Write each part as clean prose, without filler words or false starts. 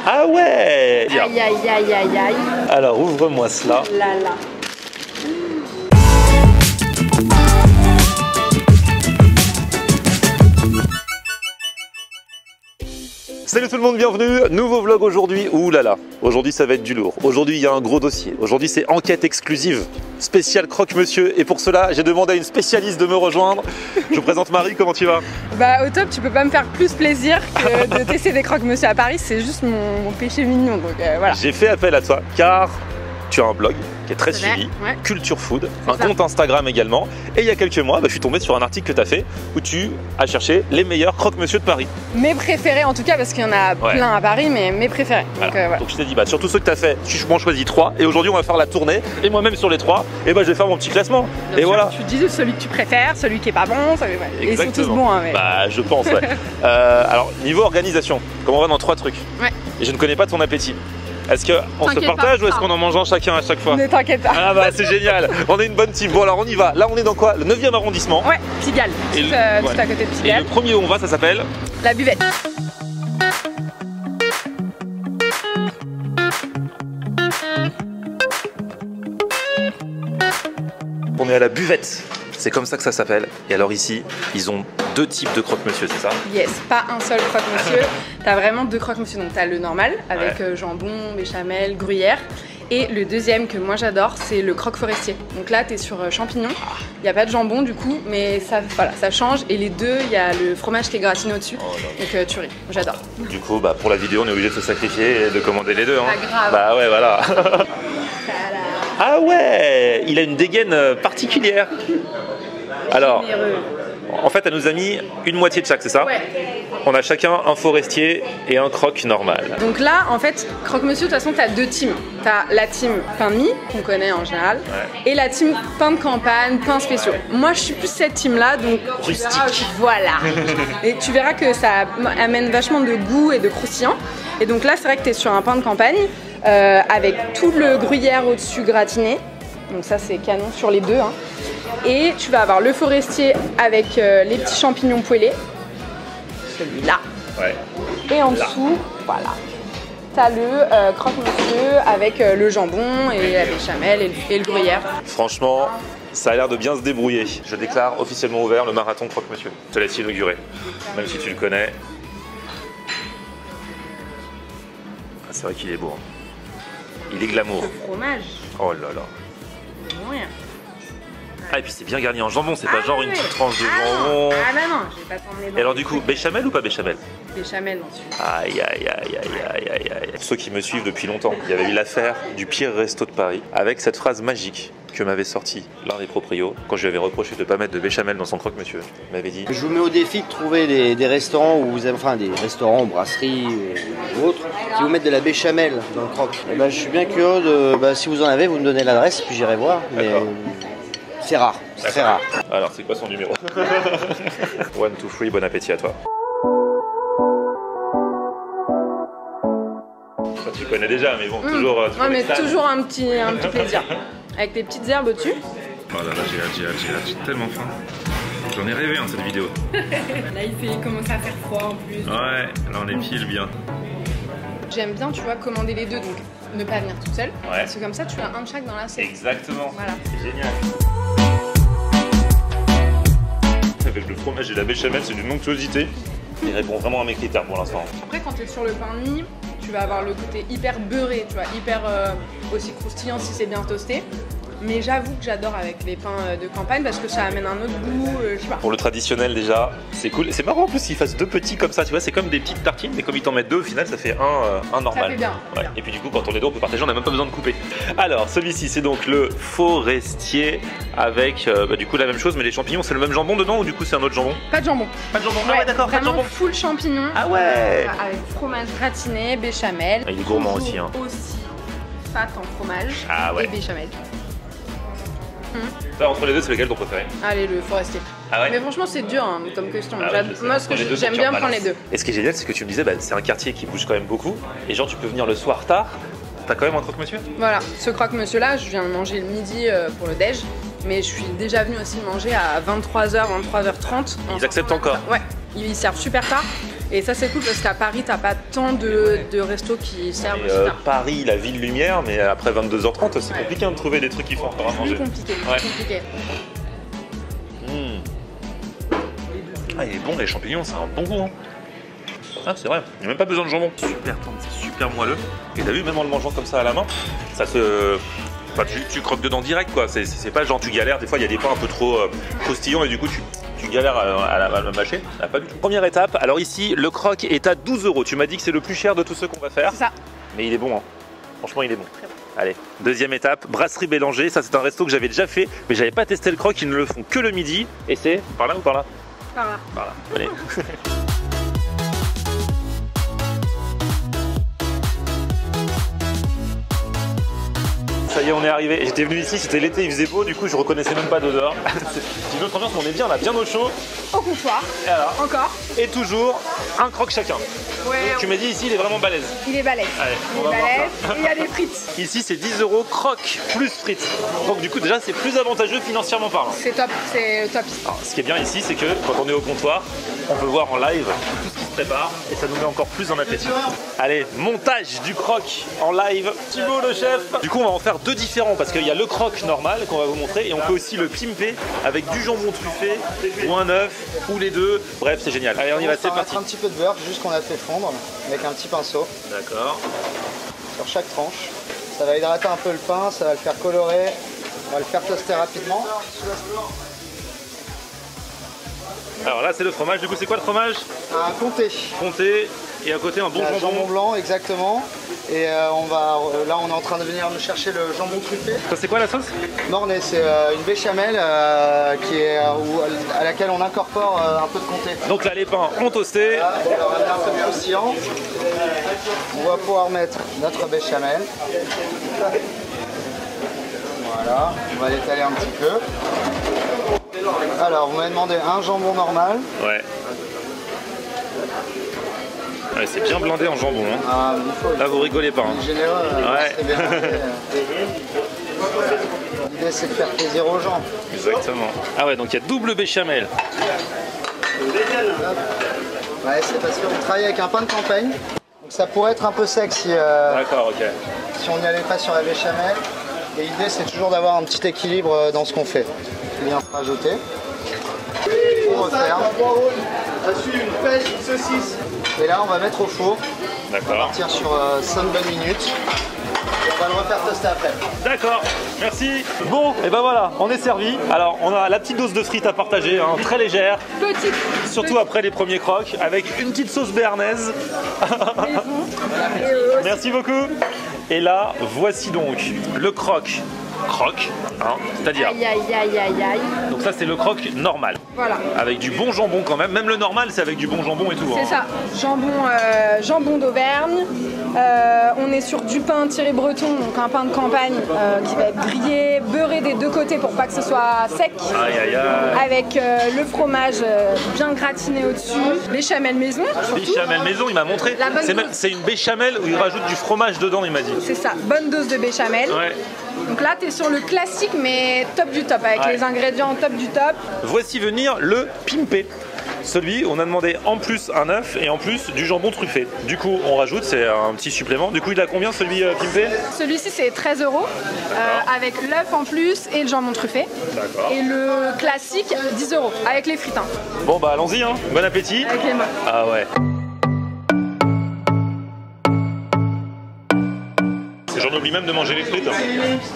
Ah ouais. Aïe aïe aïe aïe aïe. Alors ouvre-moi cela. Là là. Salut tout le monde, bienvenue, nouveau vlog aujourd'hui. Ouh là là, aujourd'hui ça va être du lourd. Aujourd'hui il y a un gros dossier. Aujourd'hui c'est enquête exclusive, spécial croque-monsieur. Et pour cela j'ai demandé à une spécialiste de me rejoindre. Je vous présente Marie, comment tu vas? Bah au top, tu peux pas me faire plus plaisir que de tester des croque-monsieur à Paris. C'est juste mon péché mignon, donc voilà. J'ai fait appel à toi car tu as un blog qui est très C'est vrai, suivi, ouais. Culture Food, un ça. compte Instagram également. Et il y a quelques mois, je suis tombé sur un article que tu as fait où tu as cherché les meilleurs croque-monsieur de Paris. Mes préférés en tout cas, parce qu'il y en a plein à Paris, mais mes préférés. Voilà. Donc, voilà. Donc je t'ai dit, sur tous ceux que tu as fait, je m'en choisis 3. Et aujourd'hui on va faire la tournée. Et moi-même sur les 3, et je vais faire mon petit classement. Bien et sûr, voilà. tu dis celui que tu préfères, celui qui est pas bon, celui... et ils sont tous bons. Hein, mais... Bah je pense, ouais. Alors niveau organisation, comment on va dans 3 trucs? Ouais. Et je ne connais pas ton appétit. Est-ce qu'on se T'inquiète partage pas, ou est-ce qu'on en mange un chacun à chaque fois? Ne t'inquiète pas. Ah bah c'est génial, on est une bonne team. Bon alors on y va, là on est dans quoi? Le 9e arrondissement. Ouais, Pigalle, Et tout, ouais. tout à côté de Et Pigalle. le premier où on va, ça s'appelle? La buvette. On est à la buvette, c'est comme ça que ça s'appelle. Et alors ici, ils ont 2 types de croque-monsieur, c'est ça? Yes, pas un seul croque-monsieur. T'as vraiment 2 croque-monsieur. Donc t'as le normal avec jambon, béchamel, gruyère. Et le deuxième que moi j'adore, c'est le croque forestier. Donc là, t'es sur champignons. Il n'y a pas de jambon du coup, mais ça, voilà, ça change. Et les deux, il y a le fromage qui est gratiné au-dessus. Oh, donc tu ris, j'adore. Du coup, pour la vidéo, on est obligé de se sacrifier et de commander les 2. Hein. Pas grave. Bah ouais, voilà. Ah ouais, il a une dégaine particulière. Alors, en fait, elle nous a mis une moitié de chaque, c'est ça? Ouais. On a chacun un forestier et un croque normal. Donc là, en fait, croque-monsieur, de toute façon, t'as 2 teams. T'as la team pain de mie, qu'on connaît en général, et la team pain de campagne, pain spéciaux. Moi, je suis plus cette team-là, donc Rustique. Voilà. Et tu verras que ça amène vachement de goût et de croustillant. Et donc là, c'est vrai que t'es sur un pain de campagne, avec tout le gruyère au-dessus gratiné. Donc ça, c'est canon sur les 2. Hein. Et tu vas avoir le forestier avec les petits champignons poêlés. Celui-là. Ouais. Et en dessous, voilà. T'as le croque-monsieur avec le jambon et la béchamel et le gruyère. Franchement, ça a l'air de bien se débrouiller. Je déclare officiellement ouvert le marathon croque-monsieur. Je te laisse inaugurer, même si tu le connais. Ah, c'est vrai qu'il est beau. Hein. Il est glamour. Le fromage. Oh là là. Ouais. Ah, et puis c'est bien garni en jambon, c'est pas genre une petite tranche de jambon. Ah bah non, j'ai pas tourné dans. Et alors du coup, béchamel ou pas béchamel? Béchamel ensuite. Aïe aïe aïe aïe aïe aïe aïe. Pour ceux qui me suivent depuis longtemps, il y avait eu l'affaire du pire resto de Paris avec cette phrase magique que m'avait sorti l'un des proprios quand je lui avais reproché de ne pas mettre de béchamel dans son croque-monsieur. Il m'avait dit: je vous mets au défi de trouver des restaurants où vous avez, enfin des restaurants, brasseries ou autres, qui vous mettent de la béchamel dans le croque. Et je suis bien curieux de, si vous en avez, vous me donnez l'adresse puis j'irai voir. Mais c'est rare, c'est très rare. Alors c'est quoi son numéro? 1, 2, 3, bon appétit à toi. Ça, tu connais déjà, mais bon, toujours. Ouais, mais toujours un petit plaisir. Avec des petites herbes au-dessus. Oh là là, j'ai tellement faim. J'en ai rêvé cette vidéo. Là, il commence à faire froid en plus. Ouais, là on est pile bien. J'aime bien, tu vois, commander les 2, donc ne pas venir toute seule. Ouais. Parce que comme ça, tu as un de chaque dans l'assiette. Exactement. Voilà. C'est génial. Avec le fromage et la béchamel, c'est d'une onctuosité. Il répond vraiment à mes critères pour l'instant. Après, quand tu es sur le pain de mie, tu vas avoir le côté hyper beurré, tu vois, hyper aussi croustillant si c'est bien toasté. Mais j'avoue que j'adore avec les pains de campagne parce que ça amène un autre goût, je sais pas. Pour le traditionnel déjà, c'est cool. C'est marrant en plus qu'ils fassent 2 petits comme ça, tu vois, c'est comme des petites tartines, mais comme ils t'en mettent 2, au final ça fait un normal. Ça fait bien. Ouais. Bien. Et puis du coup, quand on est 2, on peut partager, on n'a même pas besoin de couper. Alors, celui-ci, c'est donc le forestier avec du coup la même chose, mais les champignons, c'est le même jambon dedans ou du coup c'est un autre jambon? Pas de jambon. Pas de jambon, Ouais, d'accord, pas de vraiment jambon. full champignon. Ah ouais. Avec fromage gratiné, béchamel. Ah, il est gourmand Toujours aussi, hein. Aussi pâte en fromage et béchamel. Là, entre les deux, c'est lequel ton préféré? Allez, le forestier. Ah ouais? Mais franchement, c'est dur hein, comme question. Ah ouais, je sais. Moi, ce que Entre les deux, j'aime faut bien que tu prendre les rebalances. 2. Et ce qui est génial, c'est que tu me disais, c'est un quartier qui bouge quand même beaucoup. Et genre, tu peux venir le soir tard. T'as quand même un croque-monsieur? Voilà, ce croque-monsieur là, je viens de manger le midi pour le déj. Mais je suis déjà venue aussi le manger à 23h, 23h30. Ils acceptent encore? Ouais, ils servent super tard. Et ça c'est cool parce qu'à Paris t'as pas tant de restos qui servent aussi tard. Paris, la ville lumière, mais après 22h30 c'est compliqué de trouver des trucs qui font encore à manger. Plus compliqué, Ouais. compliqué. Ah, il est bon, les champignons, c'est un bon goût. Hein. Ah, c'est vrai, il n'y a même pas besoin de jambon. Super tendre, c'est super moelleux. Et t'as vu, même en le mangeant comme ça à la main, ça se. Enfin, tu croques dedans direct, quoi. C'est pas genre tu galères. Des fois, il y a des pains un peu trop croustillants et du coup, tu galères à la mâcher. Ah, pas du tout. Première étape, alors ici, le croque est à 12 €. Tu m'as dit que c'est le plus cher de tous ceux qu'on va faire. C'est ça. Mais il est bon, hein. Franchement, il est bon. Allez, deuxième étape, brasserie Bélanger. Ça, c'est un resto que j'avais déjà fait, mais j'avais pas testé le croque. Ils ne le font que le midi. Et c'est par là ou par là? Par là. Par là. Allez. Ça y est, on est arrivé. J'étais venu ici, c'était l'été, il faisait beau, du coup je reconnaissais même pas d'odeur. C'est une autre ambiance, mais on est bien là, bien au chaud. Au comptoir. Et alors, Encore. et toujours un croque chacun. Ouais. Tu m'as dit ici, il est vraiment balèze. Il est balèze. Allez, Il on est va voir balèze. ça. Et il y a des frites. Ici, c'est 10 € croque plus frites. Donc du coup, déjà, c'est plus avantageux financièrement parlant. C'est top, c'est top. Alors, ce qui est bien ici, c'est que quand on est au comptoir, on peut voir en live tout ce qui se prépare et ça nous met encore plus en appétit. Allez, montage du croque en live. Thibaut le chef. Du coup, on va en faire deux différents parce qu'il y a le croque normal qu'on va vous montrer et on peut aussi le pimper avec du jambon truffé ou un œuf ou les deux. Bref, c'est génial. Allez, on y va, c'est parti. Un petit peu de beurre, juste qu'on a fait fondre avec un petit pinceau D'accord. sur chaque tranche. Ça va hydrater un peu le pain, ça va le faire colorer, on va le faire toaster rapidement. Alors là, c'est le fromage. Du coup, c'est quoi le fromage? Un comté. Comté et à côté un bon Jambon jambon. blanc, exactement. Et là, on est en train de venir nous chercher le jambon truffé. Ça, c'est quoi la sauce? Mornay, c'est une béchamel à laquelle on incorpore un peu de comté. Donc là, les pains ont toasté. Là, on va mettre un peu de croustillant. On va pouvoir mettre notre béchamel. Voilà, on va l'étaler un petit peu. Alors, vous m'avez demandé un jambon normal. Ouais. Ouais, c'est bien blindé en jambon. Hein. Ah, il faut. Là, vous rigolez pas. Hein. Généreux. Ouais. C'est bien. L'idée, c'est de faire plaisir aux gens. Exactement. Ah ouais, donc il y a double béchamel. Ouais, c'est parce qu'on travaille avec un pain de campagne. Donc ça pourrait être un peu sec si D'accord, ok. on n'y allait pas sur la béchamel. Et l'idée, c'est toujours d'avoir un petit équilibre dans ce qu'on fait. Bien rajouter. On referme. Une pêche, une saucisse. Et là, on va mettre au four. D'accord. Partir sur 5 bonnes minutes. Et on va le refaire toaster après. D'accord, merci. Bon, et ben voilà, on est servi. Alors, on a la petite dose de frites à partager, hein, très légère. Petite. Surtout après les premiers crocs, avec une petite sauce béarnaise. Merci beaucoup. Et là, voici donc le croque. Croque, hein, c'est-à-dire. Aïe aïe aïe aïe aïe. Donc ça, c'est le croque normal. Voilà. Avec du bon jambon quand même. Même le normal, c'est avec du bon jambon et tout. C'est hein. ça, jambon d'Auvergne. On est sur du pain tiré breton, donc un pain de campagne qui va être grillé, beurré des deux côtés pour pas que ce soit sec. Aïe aïe aïe. Avec le fromage bien gratiné au-dessus, béchamel maison surtout. Béchamel maison, il m'a montré. La bonne dose. C'est une béchamel où il rajoute du fromage dedans, il m'a dit. C'est ça, bonne dose de béchamel. Ouais. Donc là, tu es sur le classique, mais top du top, avec Ouais. les ingrédients top du top. Voici venir le pimpé. Celui, on a demandé en plus un œuf et en plus du jambon truffé. Du coup, on rajoute, c'est un petit supplément. Du coup, il a combien celui pimpé? Celui-ci, c'est 13 € avec l'œuf en plus et le jambon truffé. D'accord. Et le classique, 10 € avec les frites. Hein. Bon, bah allons-y, hein. Bon appétit. Avec les mains. Ah ouais. J'en oublie même de manger les frites, hein.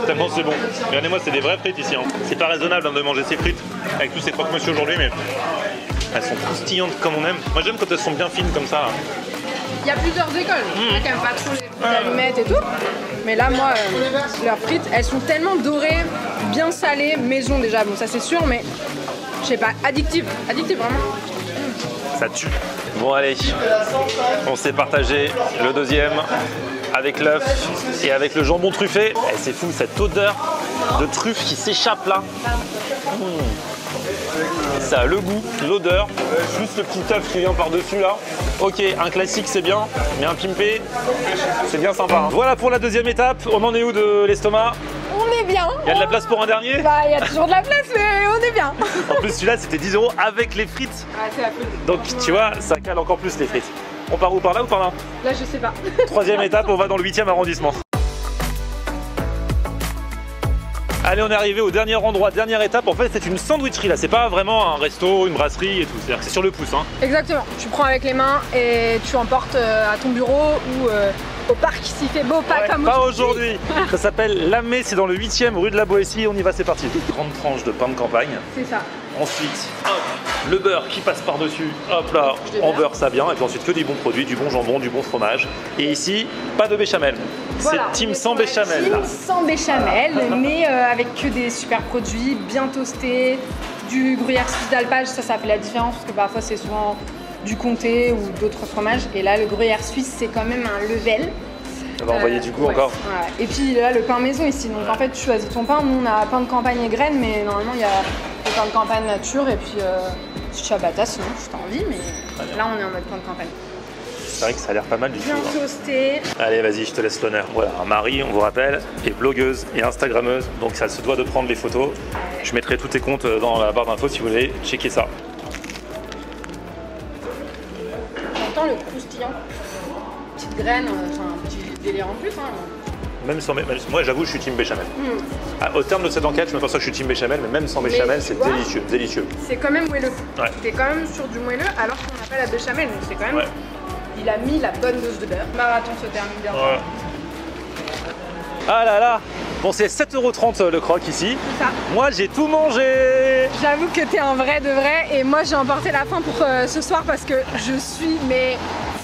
Tellement c'est bon. Regardez-moi, c'est des vraies frites ici. Hein. C'est pas raisonnable hein, de manger ces frites avec tous ces croque-monsieur aujourd'hui, mais elles sont croustillantes comme on aime. Moi j'aime quand elles sont bien fines comme ça. Là. Il y a plusieurs écoles. Il y a quand même pas trop les allumettes et tout. Mais là, moi, leurs frites, elles sont tellement dorées, bien salées, maison déjà. Bon, ça c'est sûr, mais je sais pas, addictive. Addictive vraiment. Ça tue. Bon allez, on s'est partagé le deuxième avec l'œuf et avec le jambon truffé. Eh, c'est fou cette odeur de truffe qui s'échappe là. Ça a le goût, l'odeur, juste le petit œuf qui vient par-dessus là. Ok, un classique c'est bien, mais un pimpé, c'est bien sympa. Hein. Voilà pour la deuxième étape. On en est où de l'estomac? On est est bien. Il y a de la place pour un dernier? Bah, il y a toujours de la place, mais on est bien. En plus, celui-là, c'était 10 € avec les frites. Ah, c'est la folie. Donc, tu vois, ça cale encore plus les frites. On part où, par là ou par là? Là, je sais pas. Troisième étape, on va dans le 8e arrondissement. Allez, on est arrivé au dernier endroit, dernière étape. En fait, c'est une sandwicherie là. C'est pas vraiment un resto, une brasserie et tout. C'est-à-dire que c'est sur le pouce. Hein. Exactement. Tu prends avec les mains et tu emportes à ton bureau ou au parc s'il fait beau, pas comme pas aujourd'hui. Ça s'appelle Lamé, c'est dans le 8e rue de la Boétie. On y va, c'est parti. Grande tranche de pain de campagne. C'est ça. Ensuite, hop, le beurre qui passe par-dessus. Hop là, on beurre ça bien. Et puis ensuite, que des bons produits, du bon jambon, du bon fromage. Et ici, pas de béchamel. Voilà, c'est team sans béchamel. Team là. sans béchamel, mais avec que des super produits, bien toastés, du gruyère suisse d'alpage, ça fait la différence parce que parfois c'est souvent du comté ou d'autres fromages. Et là, le gruyère suisse, c'est quand même un level. Ça va envoyer du goût encore. Ouais. Et puis là, le pain maison ici. Donc en fait, tu choisis ton pain. Nous, on a pain de campagne et graines, mais normalement, il y a le pain de campagne nature et puis ciabatta sinon, si t'as envie. Mais là, on est en mode pain de campagne. C'est vrai que ça a l'air pas mal du tout. Bien toasté. Allez, vas-y, je te laisse l'honneur. Voilà, Marie, on vous rappelle, est blogueuse et instagrammeuse, donc ça se doit de prendre les photos. Je mettrai tous tes comptes dans la barre d'infos si vous voulez checker ça. J'entends le croustillant. Petite graine, un petit délire en plus. Hein. Même sans moi, j'avoue, je suis team béchamel. Au terme de cette enquête, je me pense que je suis team béchamel, mais même sans béchamel, c'est délicieux, délicieux. C'est quand même moelleux. Ouais. T'es quand même sur du moelleux alors qu'on n'a pas la béchamel, donc c'est quand même. Ouais. Il a mis la bonne dose de beurre. Le marathon se termine bien. Ouais. Ah là là. Bon, c'est 7,30 € le croque ici. C'est ça. Moi, j'ai tout mangé. J'avoue que t'es un vrai de vrai et moi j'ai emporté la fin pour ce soir parce que je suis mais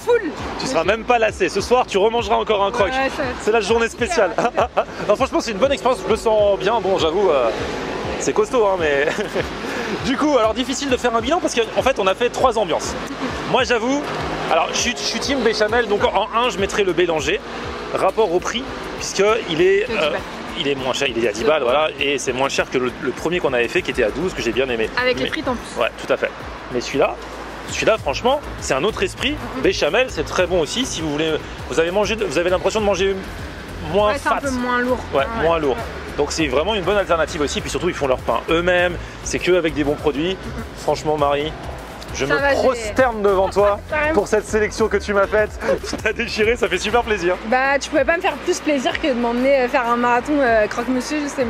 full. Tu seras même pas lassé. Ce soir, tu remangeras encore un croque. Ouais, c'est la journée spéciale. Non, franchement, c'est une bonne expérience. Je me sens bien. Bon, j'avoue, c'est costaud, hein, mais du coup, alors difficile de faire un bilan parce qu'en fait, on a fait 3 ambiances. Moi, j'avoue, alors je suis team béchamel, donc en 1, je mettrais le bélanger. Rapport au prix, puisqu'il est, il est moins cher, il est à 10 balles, voilà, et c'est moins cher que le premier qu'on avait fait qui était à 12, que j'ai bien aimé. Avec les frites en plus. Ouais, tout à fait. Mais celui-là, franchement, c'est un autre esprit. Béchamel, c'est très bon aussi. Si vous voulez, vous avez l'impression de manger moins fat. C'est un peu moins lourd. Ouais, moins lourd. Donc c'est vraiment une bonne alternative aussi. Puis surtout, ils font leur pain eux-mêmes. C'est que avec des bons produits. Franchement, Marie, je me prosterne devant toi pour cette sélection que tu m'as faite. T'as déchiré, ça fait super plaisir. Bah, tu pouvais pas me faire plus plaisir que de m'emmener faire un marathon croque-monsieur. C'est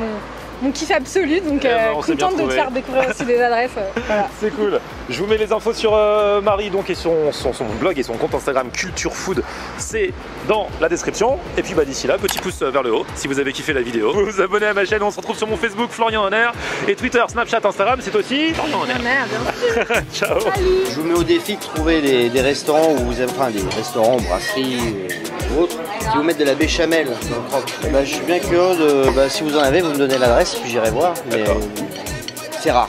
mon kiff absolu, donc contente de te faire découvrir aussi des adresses. Voilà. C'est cool. Je vous mets les infos sur Marie donc, et son blog et son compte Instagram Culture Food. C'est dans la description. Et puis bah, d'ici là, petit pouce vers le haut si vous avez kiffé la vidéo. Vous vous abonnez à ma chaîne, on se retrouve sur mon Facebook Florian Honner et Twitter, Snapchat, Instagram, c'est aussi Florian Honner. Ciao. Salut. Je vous mets au défi de trouver des restaurants où vous aimez, enfin des restaurants, brasseries ou autres, qui vous mettent de la béchamel dans le croque. Bah, je suis bien curieux de, si vous en avez, vous me donnez l'adresse puis j'irai voir, mais c'est rare.